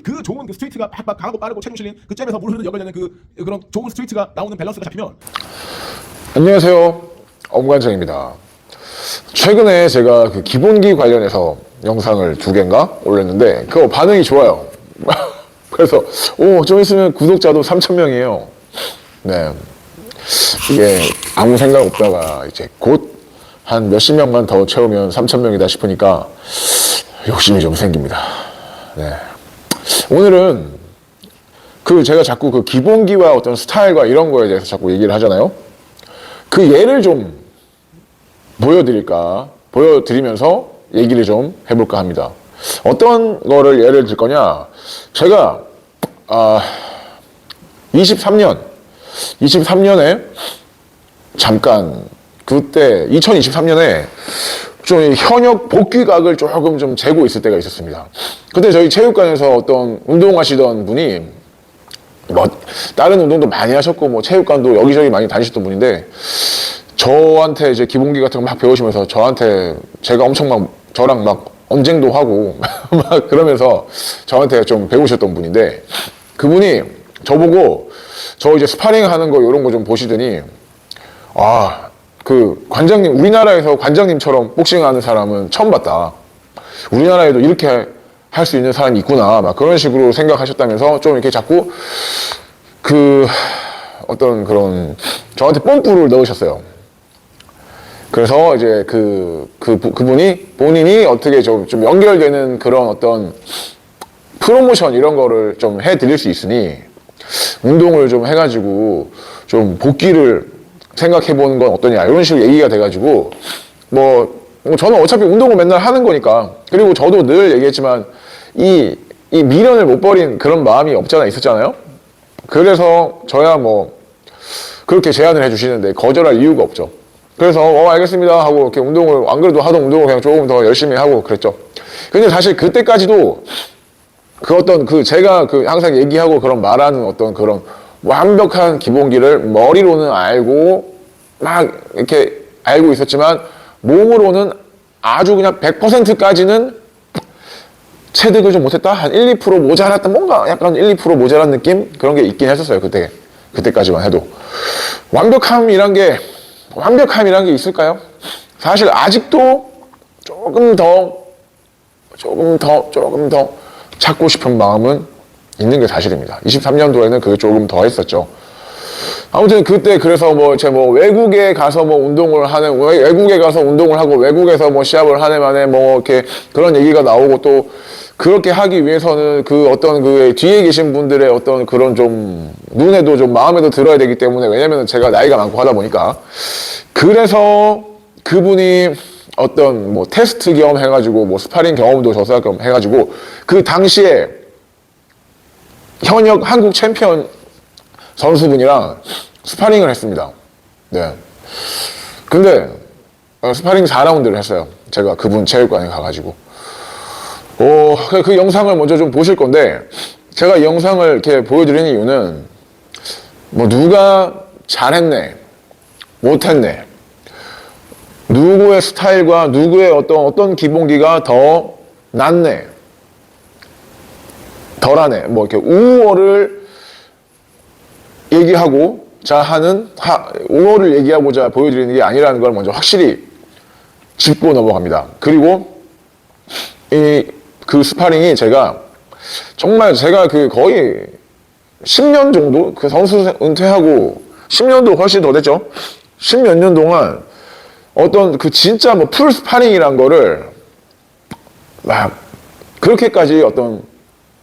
그 좋은 그 스트레이트가 막 강하고 빠르고 체중 실린 그 잽에서 물 흐르는 열려내는 그런 좋은 스트레이트가 나오는 밸런스가 잡히면. 안녕하세요, 엄관장입니다. 최근에 제가 그 기본기 관련해서 영상을 2개인가 올렸는데 그거 반응이 좋아요. 그래서 좀 있으면 구독자도 3,000명이에요. 네, 이게 아무 생각 없다가 이제 곧 한 몇십 명만 더 채우면 3,000명이다 싶으니까 욕심이 좀 생깁니다. 네. 오늘은 제가 자꾸 그 기본기와 어떤 스타일과 이런 거에 대해서 자꾸 얘기를 하잖아요. 그 예를 좀 보여드리면서 얘기를 좀 해볼까 합니다. 어떤 거를 예를 들 거냐? 제가 23년에 잠깐 그때 2023년에 좀 현역 복귀각을 조금 좀 재고 있을 때가 있었습니다. 그때 저희 체육관에서 어떤 운동하시던 분이 다른 운동도 많이 하셨고 체육관도 여기저기 많이 다니셨던 분인데 저한테 이제 기본기 같은 거 막 배우시면서 제가 엄청 저랑 막 언쟁도 하고 막 그러면서 저한테 좀 배우셨던 분인데 그분이 저보고 저 이제 스파링 하는 거 이런 거 좀 보시더니 그 관장님, 우리나라에서 관장님처럼 복싱하는 사람은 처음 봤다. 우리나라에도 이렇게 할 수 있는 사람이 있구나. 막 그런 식으로 생각하셨다면서 좀 이렇게 자꾸 어떤 그런 저한테 뽐뿌를 넣으셨어요. 그래서 이제 그분이 본인이 어떻게 좀 연결되는 그런 어떤 프로모션 이런 거를 좀 해드릴 수 있으니 운동을 좀 해가지고 좀 복귀를 생각해보는 건 어떠냐 이런 식으로 얘기가 돼가지고 저는 어차피 운동을 맨날 하는 거니까 그리고 저도 늘 얘기했지만 이 미련을 못 버린 그런 마음이 있었잖아요. 그래서 저야 그렇게 제안을 해주시는데 거절할 이유가 없죠. 그래서 알겠습니다 하고 이렇게 운동을 안 그래도 하던 운동을 그냥 조금 더 열심히 하고 그랬죠. 근데 사실 그때까지도 제가 항상 얘기하고 그런 말하는 어떤 그런 완벽한 기본기를 머리로는 알고 막 이렇게 알고 있었지만 몸으로는 아주 그냥 100%까지는 체득을 좀 못했다? 한 1, 2% 모자랐다? 뭔가 약간 1, 2% 모자란 느낌? 그런 게 있긴 했었어요. 그때까지만 해도. 완벽함이란 게 있을까요? 사실 아직도 조금 더 찾고 싶은 마음은 있는 게 사실입니다. 23년도에는 그게 조금 더 했었죠. 아무튼 그때 그래서 외국에 가서 운동을 하고 외국에서 시합을 하는 만에 이렇게 그런 얘기가 나오고 또 그렇게 하기 위해서는 뒤에 계신 분들의 어떤 그런 좀 눈에도 좀 마음에도 들어야 되기 때문에 왜냐면 제가 나이가 많고 하다 보니까 그래서 그분이 어떤 테스트 겸 해가지고 스파링 경험도 조사 겸 해가지고 그 당시에 현역 한국 챔피언 선수분이랑 스파링을 했습니다. 네. 근데 스파링 4라운드를 했어요. 제가 그분 체육관에 가가지고. 그 영상을 먼저 좀 보실 건데 제가 이 영상을 이렇게 보여드리는 이유는 누가 잘했네, 못했네, 누구의 스타일과 누구의 어떤 기본기가 더 낫네, 덜하네, 이렇게 우월을 얘기하고자 보여드리는 게 아니라는 걸 먼저 확실히 짚고 넘어갑니다. 그리고 그 스파링이 제가 거의 10년 정도 선수 은퇴하고 10년도 훨씬 더 됐죠. 10몇 년 동안 진짜 풀 스파링이란 거를 그렇게까지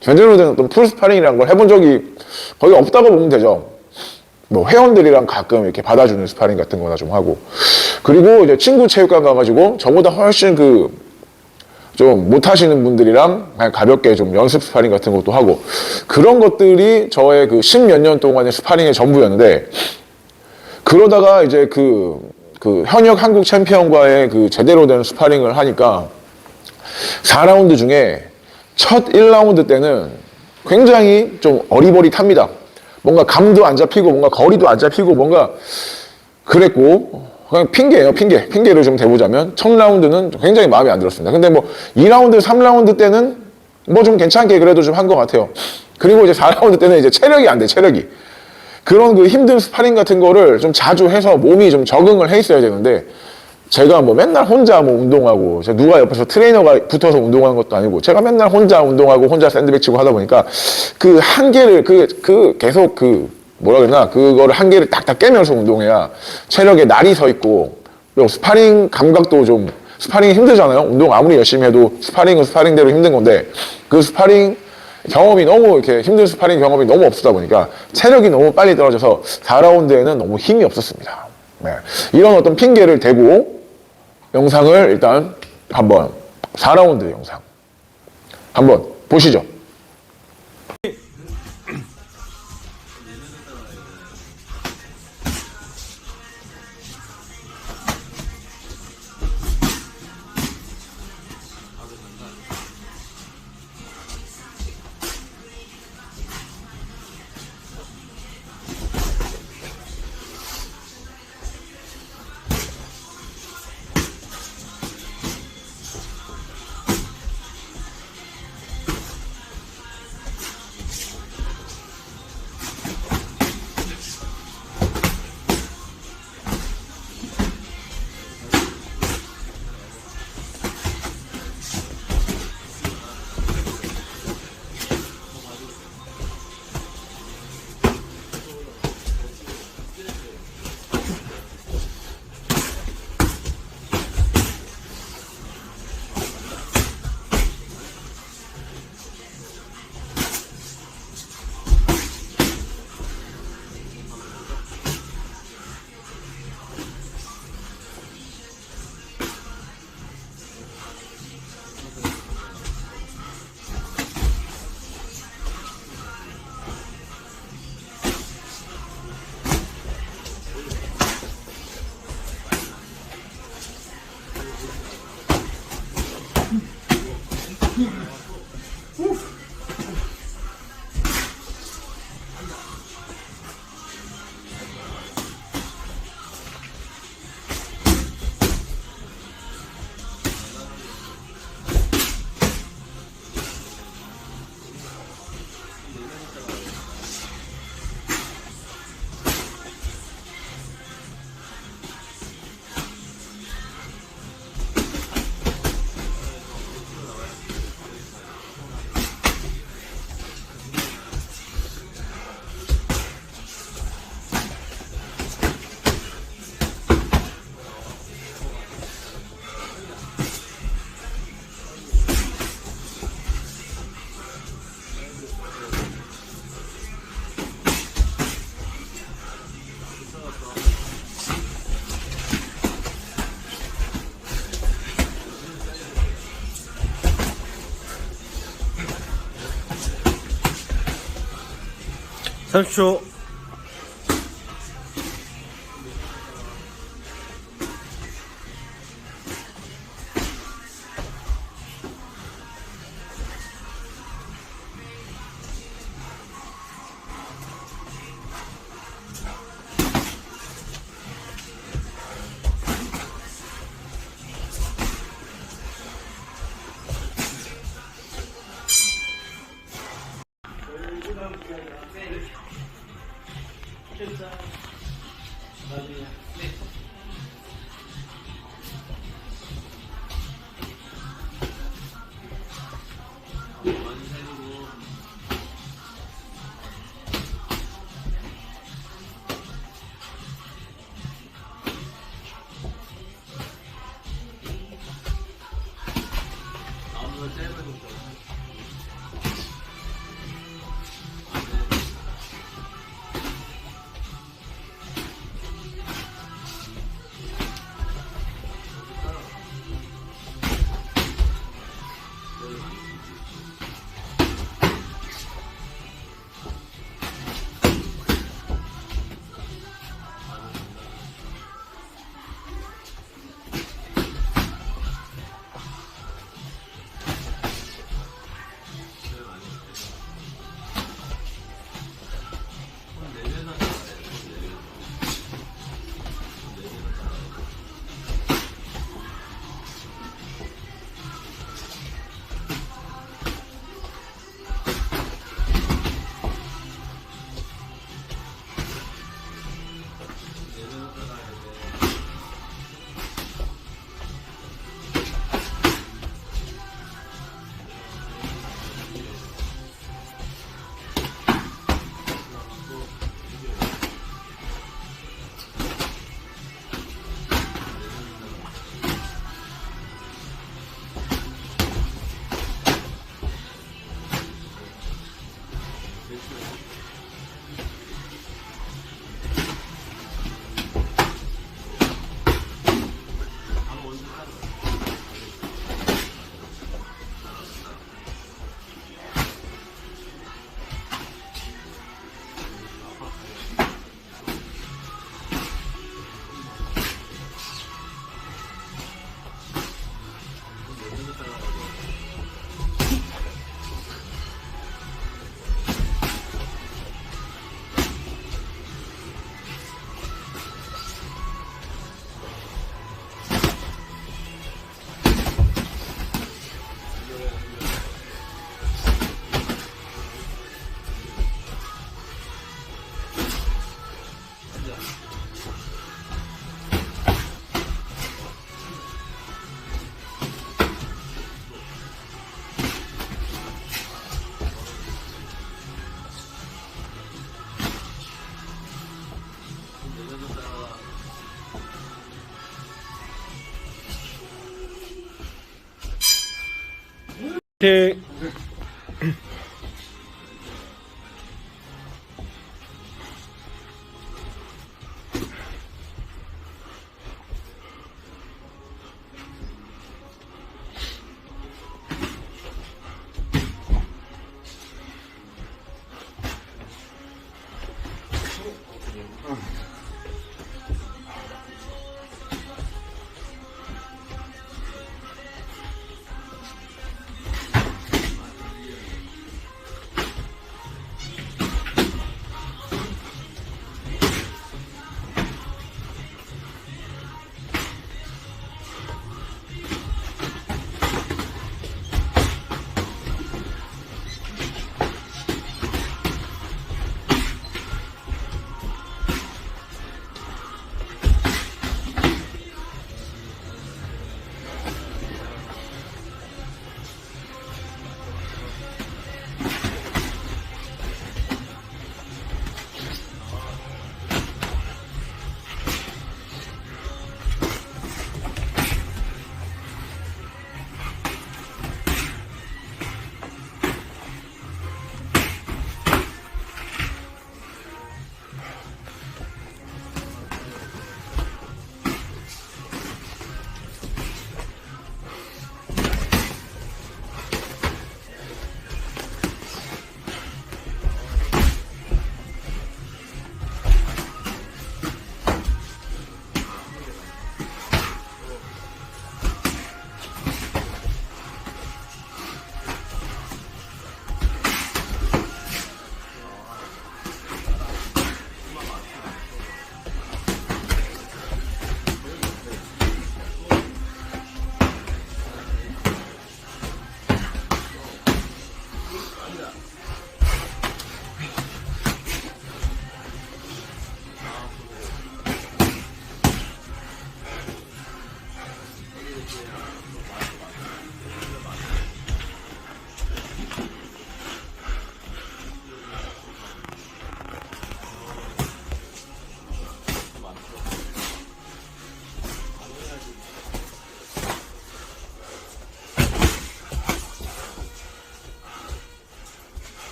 제대로 된 풀 스파링이라는 걸 해본 적이 거의 없다고 보면 되죠. 회원들이랑 가끔 이렇게 받아주는 스파링 같은 거나 좀 하고. 그리고 이제 친구 체육관 가가지고 저보다 훨씬 좀 못하시는 분들이랑 그냥 가볍게 좀 연습 스파링 같은 것도 하고. 그런 것들이 저의 10몇 년 동안의 스파링의 전부였는데, 그러다가 이제 현역 한국 챔피언과의 제대로 된 스파링을 하니까 4라운드 중에 첫 1라운드 때는 굉장히 좀 어리버리합니다. 뭔가 감도 안 잡히고 뭔가 거리도 안 잡히고 뭔가 그랬고 그냥 핑계예요, 핑계. 핑계를 좀 대보자면 첫 라운드는 굉장히 마음에 안 들었습니다. 근데 뭐 2라운드, 3라운드 때는 뭐 좀 괜찮게 그래도 좀 한 것 같아요. 그리고 이제 4라운드 때는 이제 체력이 안 돼, 체력이. 그런 그 힘든 스파링 같은 거를 좀 자주 해서 몸이 좀 적응을 해 있어야 되는데 제가 뭐 맨날 혼자 뭐 운동하고 누가 옆에서 트레이너가 붙어서 운동하는 것도 아니고 제가 맨날 혼자 운동하고 혼자 샌드백 치고 하다 보니까 그 한계를 계속 뭐라 그러나 그거를 한계를 딱딱 깨면서 운동해야 체력에 날이 서 있고 그리고 스파링 감각도 좀 스파링이 힘들잖아요. 운동 아무리 열심히 해도 스파링은 스파링대로 힘든 건데 그 스파링 경험이 너무 이렇게 힘든 스파링 경험이 너무 없다 보니까 체력이 너무 빨리 떨어져서 4라운드에는 너무 힘이 없었습니다. 네. 이런 어떤 핑계를 대고 영상을 일단 한번 4라운드 영상 한번 보시죠. 삼십 초. 오케이.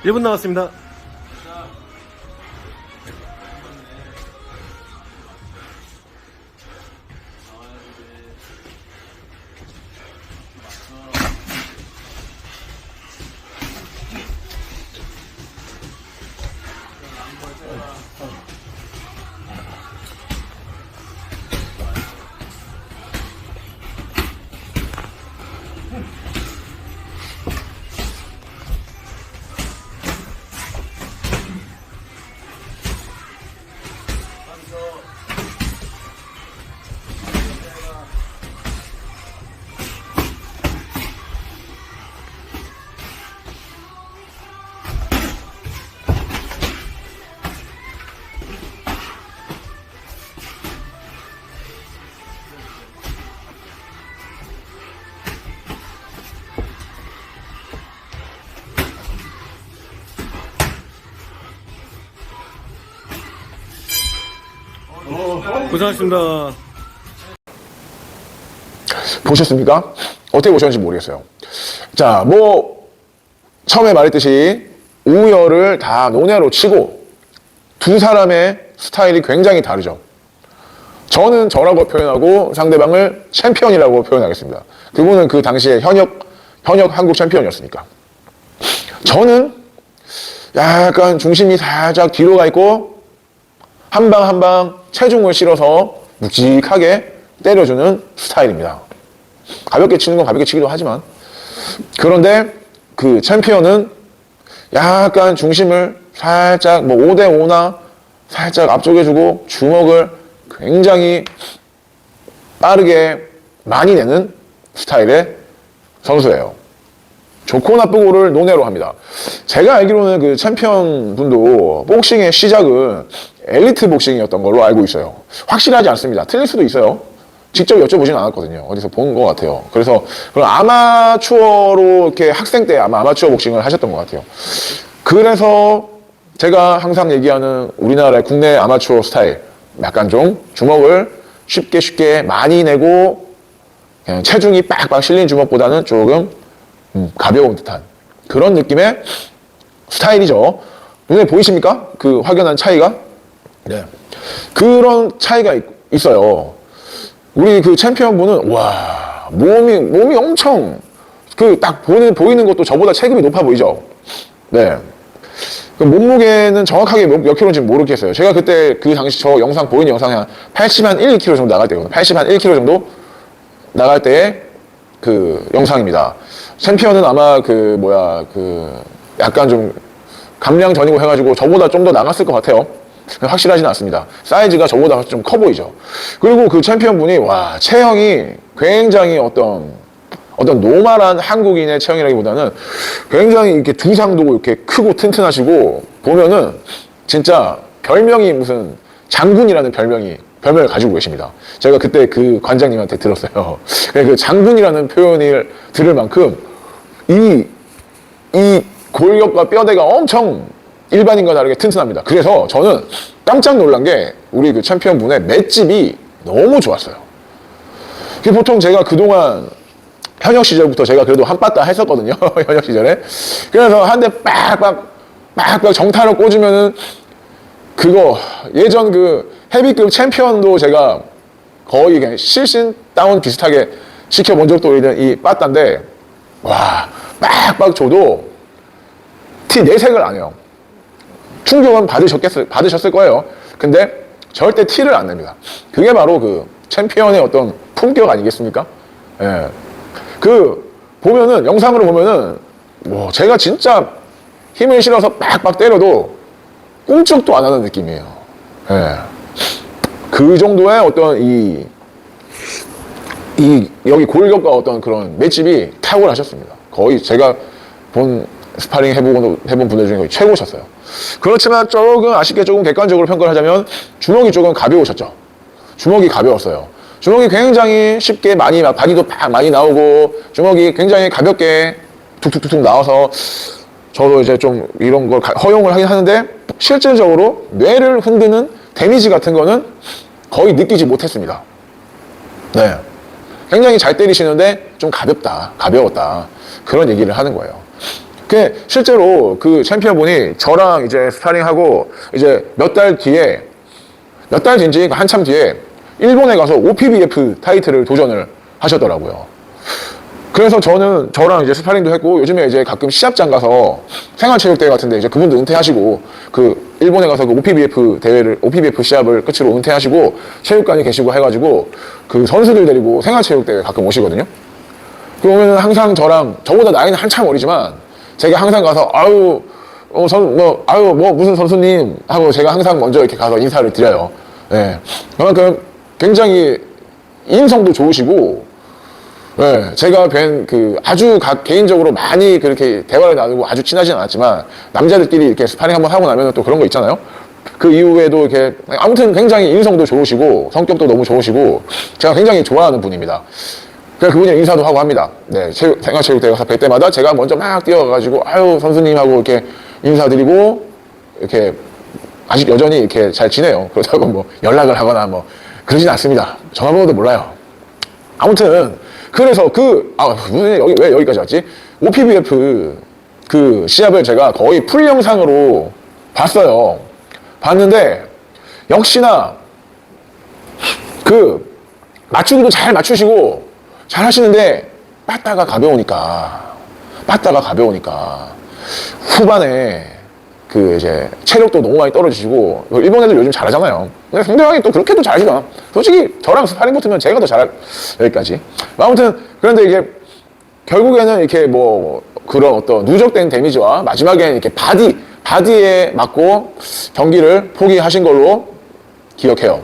일 분 남았습니다. 고생하셨습니다. 보셨습니까? 어떻게 보셨는지 모르겠어요. 자, 뭐 처음에 말했듯이 우열을 다 논외로 치고 두 사람의 스타일이 굉장히 다르죠. 저는 저라고 표현하고 상대방을 챔피언이라고 표현하겠습니다. 그분은 그 당시에 현역 한국 챔피언이었으니까. 저는 약간 중심이 살짝 뒤로 가 있고 한 방 한 방 체중을 실어서 묵직하게 때려주는 스타일입니다. 가볍게 치는 건 가볍게 치기도 하지만, 그런데 그 챔피언은 약간 중심을 살짝 뭐 5대5나 살짝 앞쪽에주고 주먹을 굉장히 빠르게 많이 내는 스타일의 선수예요. 좋고 나쁘고를 논외로 합니다. 제가 알기로는 그 챔피언 분도 복싱의 시작은 엘리트 복싱이었던 걸로 알고 있어요. 확실하지 않습니다. 틀릴 수도 있어요. 직접 여쭤보진 않았거든요. 어디서 본 것 같아요. 그래서 그런 아마추어로 이렇게 학생 때 아마 아마추어 복싱을 하셨던 것 같아요. 그래서 제가 항상 얘기하는 우리나라의 국내 아마추어 스타일, 약간 좀 주먹을 쉽게 많이 내고 그냥 체중이 빡빡 실린 주먹보다는 조금 가벼운 듯한 그런 느낌의 스타일이죠. 눈에 보이십니까? 그 확연한 차이가? 네. 그런 차이가 있어요. 우리 그 챔피언 분은, 와, 몸이 엄청, 그 딱 보이는 것도 저보다 체급이 높아 보이죠? 네. 그 몸무게는 정확하게 몇 킬로인지 모르겠어요. 제가 그때 그 당시 저 영상, 보이는 영상에 한 80, 한 1, 2킬로 정도 나갈 때거든요. 80, 한 1킬로 정도 나갈 때의 그 영상입니다. 챔피언은 아마 약간 좀 감량 전이고 해가지고 저보다 좀 더 나갔을 것 같아요. 확실하진 않습니다. 사이즈가 저보다 좀 커 보이죠. 그리고 그 챔피언 분이, 와, 체형이 굉장히 어떤 노멀한 한국인의 체형이라기보다는 굉장히 이렇게 두상도 이렇게 크고 튼튼하시고, 보면은 진짜 별명이 무슨 장군이라는 별명을 가지고 계십니다. 제가 그때 그 관장님한테 들었어요. 그 장군이라는 표현을 들을 만큼 이 골격과 뼈대가 엄청 일반인과 다르게 튼튼합니다. 그래서 저는 깜짝 놀란 게 우리 그 챔피언 분의 맷집이 너무 좋았어요. 보통 제가 그동안 현역 시절부터 제가 그래도 한바따 했었거든요. 현역 시절에. 그래서 한 대 빡빡 정타를 꽂으면은 그거 예전 그 헤비급 챔피언도 제가 거의 그냥 실신 다운 비슷하게 시켜본 적도 있는 이 빠따인데, 와, 빡빡 줘도 티 내색을 안 해요. 충격은 받으셨을 거예요. 근데 절대 티를 안 냅니다. 그게 바로 그 챔피언의 어떤 품격 아니겠습니까? 예. 보면은, 영상으로 보면은, 뭐, 제가 진짜 힘을 실어서 빡빡 때려도 꿈쩍도 안 하는 느낌이에요. 예. 그 정도의 어떤 여기 골격과 어떤 그런 맷집이 탁월하셨습니다. 거의 제가 본 스파링 해본 분들 중에 거의 최고셨어요. 그렇지만 조금 아쉽게 조금 객관적으로 평가를 하자면 주먹이 조금 가벼우셨죠. 주먹이 가벼웠어요. 주먹이 굉장히 쉽게 바디도 팍 많이 나오고 주먹이 굉장히 가볍게 툭툭툭툭 나와서 저도 이제 좀 이런 걸 허용을 하긴 하는데 실질적으로 뇌를 흔드는 데미지 같은 거는 거의 느끼지 못했습니다. 네. 굉장히 잘 때리시는데 좀 가벼웠다. 그런 얘기를 하는 거예요. 실제로 그 챔피언분이 저랑 이제 스파링하고 이제 몇 달 뒤인지 한참 뒤에 일본에 가서 OPBF 타이틀을 도전을 하셨더라고요. 그래서 저랑 이제 스파링도 했고, 요즘에 이제 가끔 시합장 가서 생활체육대회 같은데 이제 그분도 은퇴하시고, 그 일본에 가서 그 OPBF 시합을 끝으로 은퇴하시고, 체육관에 계시고 해가지고, 그 선수들 데리고 생활체육대회 가끔 오시거든요. 그러면 항상 저보다 나이는 한참 어리지만, 제가 항상 가서, 무슨 선수님 하고 제가 항상 먼저 이렇게 가서 인사를 드려요. 예. 그만큼 굉장히 인성도 좋으시고, 예, 제가 아주 개인적으로 많이 그렇게 대화를 나누고 아주 친하진 않았지만, 남자들끼리 이렇게 스파링 한번 하고 나면 또 그런 거 있잖아요? 그 이후에도 이렇게, 아무튼 굉장히 인성도 좋으시고, 성격도 너무 좋으시고, 제가 굉장히 좋아하는 분입니다. 그래서 그분이랑 인사도 하고 합니다. 네, 생활체육대회 가서 뵐 때마다 제가 먼저 막 뛰어가가지고, 선수님 하고 이렇게 인사드리고, 이렇게 아직 여전히 이렇게 잘 지내요. 그렇다고 뭐 연락을 하거나 뭐 그러진 않습니다. 전화번호도 몰라요. 아무튼 그래서 왜 여기까지 왔지? OPBF 그 시합을 제가 거의 풀 영상으로 봤어요. 봤는데 역시나 그 맞추기도 잘 맞추시고 잘 하시는데 빠따가 가벼우니까 후반에 그 이제 체력도 너무 많이 떨어지시고 일본 애들 요즘 잘하잖아요. 근데 상대방이 또 그렇게도 잘하지나 솔직히 저랑 스파링 붙으면 제가 더 잘할 여기까지. 아무튼 그런데 이게 결국에는 이렇게 뭐 그런 어떤 누적된 데미지와 마지막에는 이렇게 바디에 맞고 경기를 포기하신 걸로 기억해요.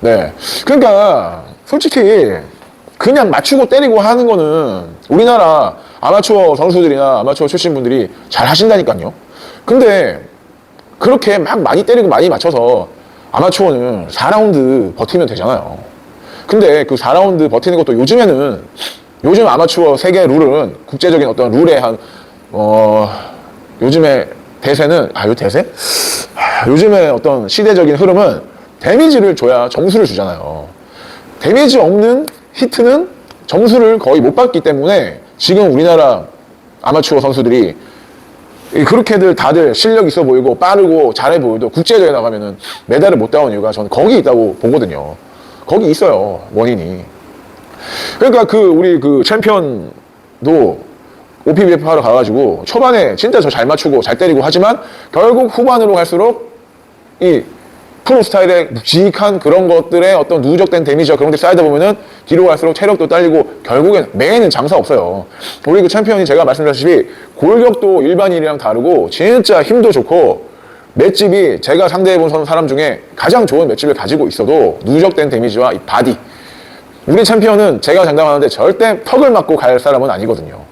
네. 그러니까 솔직히 그냥 맞추고 때리고 하는 거는 우리나라 아마추어 선수들이나 아마추어 출신 분들이 잘 하신다니까요. 근데 그렇게 막 많이 때리고 많이 맞춰서 아마추어는 4라운드 버티면 되잖아요. 근데 그 4라운드 버티는 것도 요즘 아마추어 세계 룰은 국제적인 어떤 룰의 요즘의 대세는 요즘의 어떤 시대적인 흐름은 데미지를 줘야 점수를 주잖아요. 데미지 없는 히트는 점수를 거의 못 받기 때문에 지금 우리나라 아마추어 선수들이 그렇게들 다들 실력 있어 보이고 빠르고 잘해 보여도 국제대회 나가면은 메달을 못 따온 이유가 저는 거기 있다고 보거든요. 거기 있어요, 원인이. 그러니까 우리 챔피언도 OPBF 하러 가가지고 초반에 진짜 저 잘 맞추고 잘 때리고 하지만 결국 후반으로 갈수록 이 프로 스타일의 묵직한 그런 것들의 어떤 누적된 데미지와 그런 게 쌓이다 보면은 뒤로 갈수록 체력도 딸리고 결국엔 매에는 장사 없어요. 우리 그 챔피언이 제가 말씀드렸다시피 골격도 일반인이랑 다르고 진짜 힘도 좋고 맷집이 제가 상대해본 사람 중에 가장 좋은 맷집을 가지고 있어도 누적된 데미지와 이 바디. 우리 챔피언은 제가 장담하는데 절대 턱을 맞고 갈 사람은 아니거든요.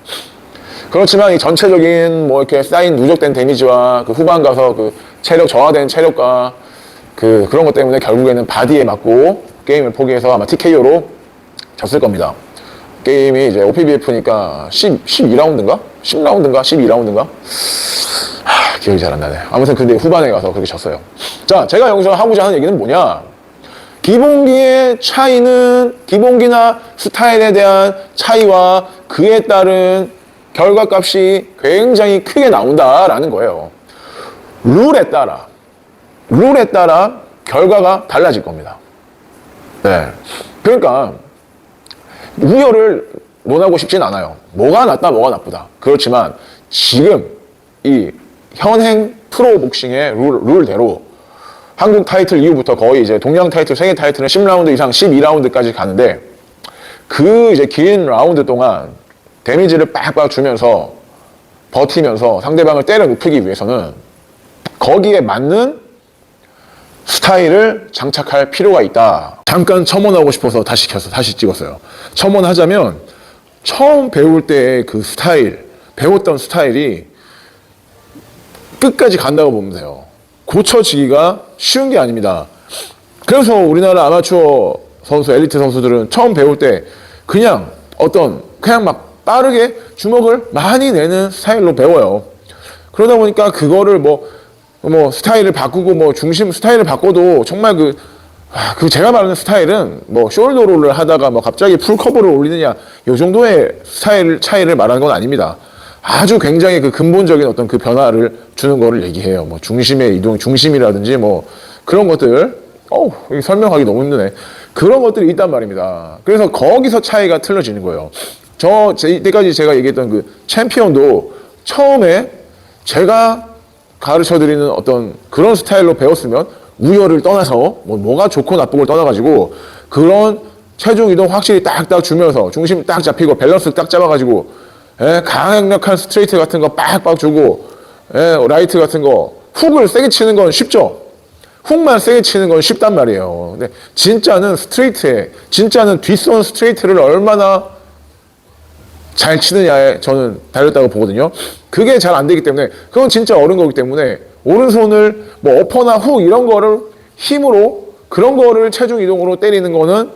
그렇지만 이 전체적인 뭐 이렇게 쌓인 누적된 데미지와 그 후반 가서 그 체력 저하된 체력과 그런 것 때문에 결국에는 바디에 맞고 게임을 포기해서 아마 TKO로 졌을 겁니다. 게임이 이제 OPBF니까 12라운드인가? 10라운드인가? 12라운드인가? 기억이 잘 안 나네. 아무튼 근데 후반에 가서 그렇게 졌어요. 자, 제가 여기서 하고자 하는 얘기는 뭐냐? 기본기의 차이는 기본기나 스타일에 대한 차이와 그에 따른 결과값이 굉장히 크게 나온다라는 거예요. 룰에 따라 결과가 달라질 겁니다. 네. 그러니까 우열을 논하고 싶진 않아요. 뭐가 낫다, 뭐가 나쁘다. 그렇지만 지금 이 현행 프로복싱의 룰대로 한국 타이틀 이후부터 거의 이제 동양 타이틀, 세계 타이틀은 10라운드 이상 12라운드까지 가는데 그 이제 긴 라운드 동안 데미지를 빡빡 주면서 버티면서 상대방을 때려 눕히기 위해서는 거기에 맞는 스타일을 장착할 필요가 있다. 잠깐 첨언하고 싶어서 다시 찍었어요. 첨언하자면 처음 배울 때의 그 스타일, 배웠던 스타일이 끝까지 간다고 보면 돼요. 고쳐지기가 쉬운 게 아닙니다. 그래서 우리나라 아마추어 선수, 엘리트 선수들은 처음 배울 때 그냥 막 빠르게 주먹을 많이 내는 스타일로 배워요. 그러다 보니까 그거를 뭐 스타일을 바꾸고 중심 스타일을 바꿔도 정말 제가 말하는 스타일은 숄더롤을 하다가 갑자기 풀커버를 올리느냐 이 정도의 스타일 차이를 말하는 건 아닙니다. 아주 굉장히 근본적인 어떤 변화를 주는 거를 얘기해요. 중심의 이동, 중심이라든지 그런 것들, 설명하기 너무 힘드네. 그런 것들이 있단 말입니다. 그래서 거기서 차이가 틀어지는 거예요. 이때까지 제가 얘기했던 챔피언도 처음에 제가 가르쳐 드리는 어떤 그런 스타일로 배웠으면 우열을 떠나서 뭐가 좋고 나쁘고를 떠나가지고 그런 체중 이동 확실히 딱딱 주면서 중심 딱 잡히고 밸런스 딱 잡아가지고 강력한 스트레이트 같은 거 빡빡 주고 라이트 같은 거 훅을 세게 치는 건 쉽죠. 훅만 세게 치는 건 쉽단 말이에요. 근데 진짜는 뒷손 스트레이트를 얼마나 잘 치느냐에 저는 달렸다고 보거든요. 그게 잘 안 되기 때문에 그건 진짜 어려운 거기 때문에 오른손을 어퍼나 훅 이런 거를 힘으로 그런 거를 체중 이동으로 때리는 거는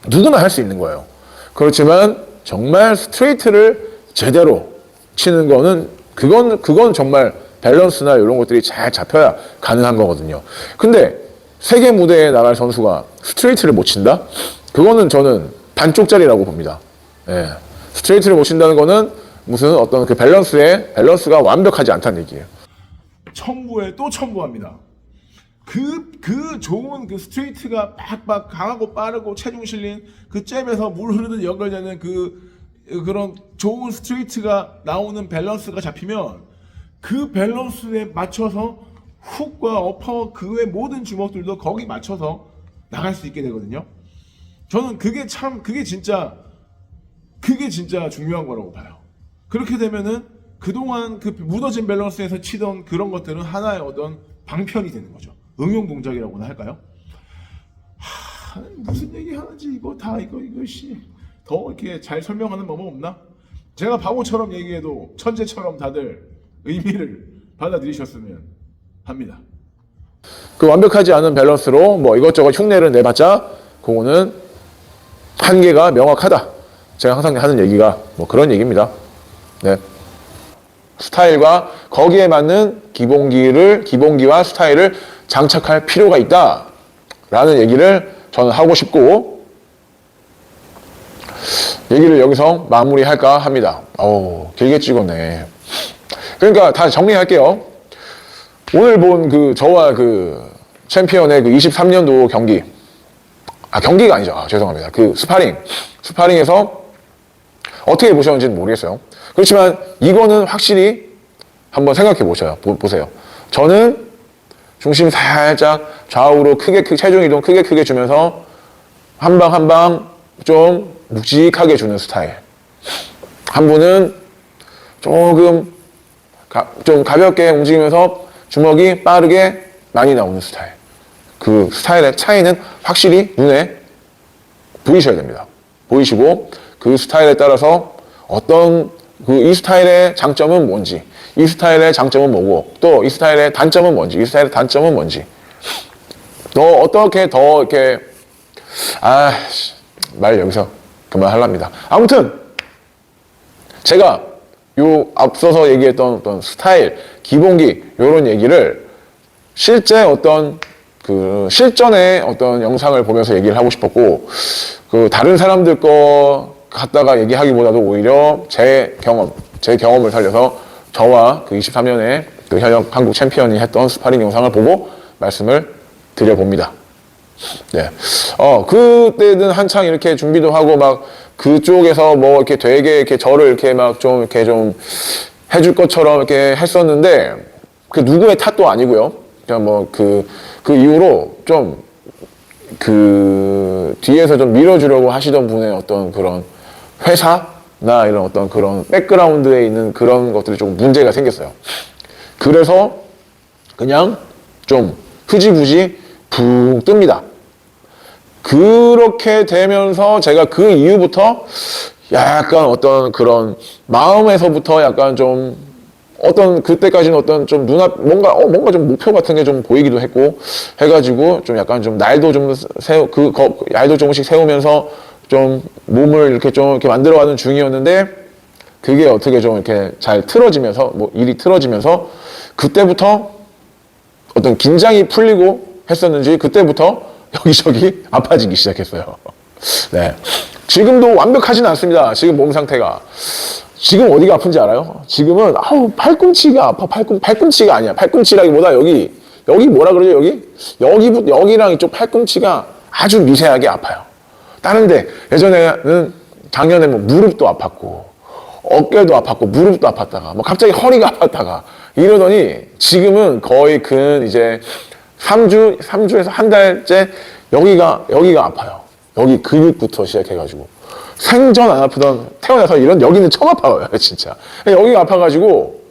누구나 할 수 있는 거예요. 그렇지만 정말 스트레이트를 제대로 치는 거는 그건 정말 밸런스나 이런 것들이 잘 잡혀야 가능한 거거든요. 근데 세계 무대에 나갈 선수가 스트레이트를 못 친다? 그거는 저는 반쪽짜리라고 봅니다. 예. 스트레이트를 못 친다는 거는 무슨 어떤 그 밸런스가 완벽하지 않다는 얘기예요. 첨부에 또 첨부합니다. 그 좋은 그 스트레이트가 빡빡 강하고 빠르고 체중 실린 그 잽에서 물 흐르듯 연결되는 그런 좋은 스트레이트가 나오는 밸런스가 잡히면 그 밸런스에 맞춰서 훅과 어퍼 그 외 모든 주먹들도 거기 맞춰서 나갈 수 있게 되거든요. 저는 그게 진짜 중요한 거라고 봐요. 그렇게 되면은 그동안 그 무너진 밸런스에서 치던 그런 것들은 하나의 어떤 방편이 되는 거죠. 응용 동작이라고나 할까요? 무슨 얘기 하는지 이거 더 이렇게 잘 설명하는 방법 없나? 제가 바보처럼 얘기해도 천재처럼 다들 의미를 받아들이셨으면 합니다. 그 완벽하지 않은 밸런스로 뭐 이것저것 흉내를 내봤자 그거는 한계가 명확하다. 제가 항상 하는 얘기가 뭐 그런 얘기입니다. 네. 스타일과 거기에 맞는 기본기와 스타일을 장착할 필요가 있다. 라는 얘기를 저는 하고 싶고, 얘기를 여기서 마무리할까 합니다. 길게 찍었네. 그러니까 다 정리할게요. 오늘 본 저와 챔피언의 23년도 경기. 경기가 아니죠. 죄송합니다. 스파링에서 어떻게 보셨는지는 모르겠어요. 그렇지만 이거는 확실히 한번 생각해 보세요. 저는 중심 살짝 좌우로 체중 이동 크게 주면서 한 방 좀 묵직하게 주는 스타일. 한 분은 조금 좀 가볍게 움직이면서 주먹이 빠르게 많이 나오는 스타일. 그 스타일의 차이는 확실히 눈에 보이셔야 됩니다. 보이시고 그 스타일에 따라서 이 스타일의 장점은 뭔지, 이 스타일의 장점은 뭐고, 또 이 스타일의 단점은 뭔지, 이 스타일의 단점은 뭔지. 어떻게 더 이렇게, 말 여기서 그만하랍니다. 아무튼, 제가 앞서서 얘기했던 어떤 스타일, 기본기, 요런 얘기를 실제 실전의 어떤 영상을 보면서 얘기를 하고 싶었고, 다른 사람들 거 갖다가 얘기하기보다도 오히려 제 경험을 살려서 저와 23년에 현역 한국 챔피언이 했던 스파링 영상을 보고 말씀을 드려봅니다. 네. 그때는 한창 이렇게 준비도 하고 막 그쪽에서 뭐 이렇게 되게 이렇게 저를 이렇게 막 좀 해줄 것처럼 이렇게 했었는데, 누구의 탓도 아니고요. 그냥 그 이후로 좀 뒤에서 좀 밀어주려고 하시던 분의 어떤 그런 회사나 이런 어떤 그런 백그라운드에 있는 그런 것들이 조금 문제가 생겼어요. 그래서 그냥 좀 흐지부지 붕 뜹니다. 그렇게 되면서 제가 그 이후부터 약간 어떤 그런 마음에서부터 약간 좀 그때까지는 어떤 좀 뭔가 좀 목표 같은 게 좀 보이기도 했고 해가지고 좀 약간 좀 날도 좀 날도 조금씩 세우면서 좀 몸을 이렇게 만들어가는 중이었는데, 그게 어떻게 좀 이렇게 잘 틀어지면서, 일이 틀어지면서, 그때부터 어떤 긴장이 풀리고 했었는지, 그때부터 여기저기 아파지기 시작했어요. 네. 지금도 완벽하진 않습니다. 지금 몸 상태가. 지금 어디가 아픈지 알아요? 지금은, 팔꿈치가 아파. 팔꿈치가 아니야. 팔꿈치라기보다 여기 뭐라 그러죠, 여기랑 이쪽 팔꿈치가 아주 미세하게 아파요. 다른데, 예전에는 작년에 무릎도 아팠고, 어깨도 아팠고, 무릎도 아팠다가, 갑자기 허리가 아팠다가, 이러더니, 지금은 거의 이제 3주에서 한 달째 여기가 아파요. 여기 근육부터 시작해가지고. 생전 안 아프던, 태어나서 여기는 처음 아파요, 진짜. 여기가 아파가지고,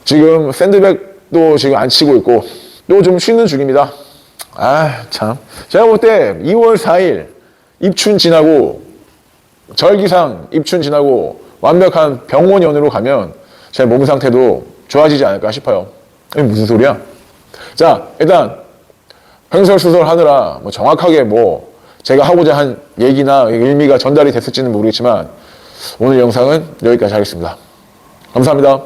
지금 샌드백도 지금 안 치고 있고, 또 좀 쉬는 중입니다. 참. 제가 볼 때 2월 4일, 입춘 지나고, 절기상 입춘 지나고, 완벽한 병원연으로 가면, 제 몸 상태도 좋아지지 않을까 싶어요. 이게 무슨 소리야? 자, 일단, 횡설수설 하느라, 정확하게 제가 하고자 한 얘기나 의미가 전달이 됐을지는 모르겠지만, 오늘 영상은 여기까지 하겠습니다. 감사합니다.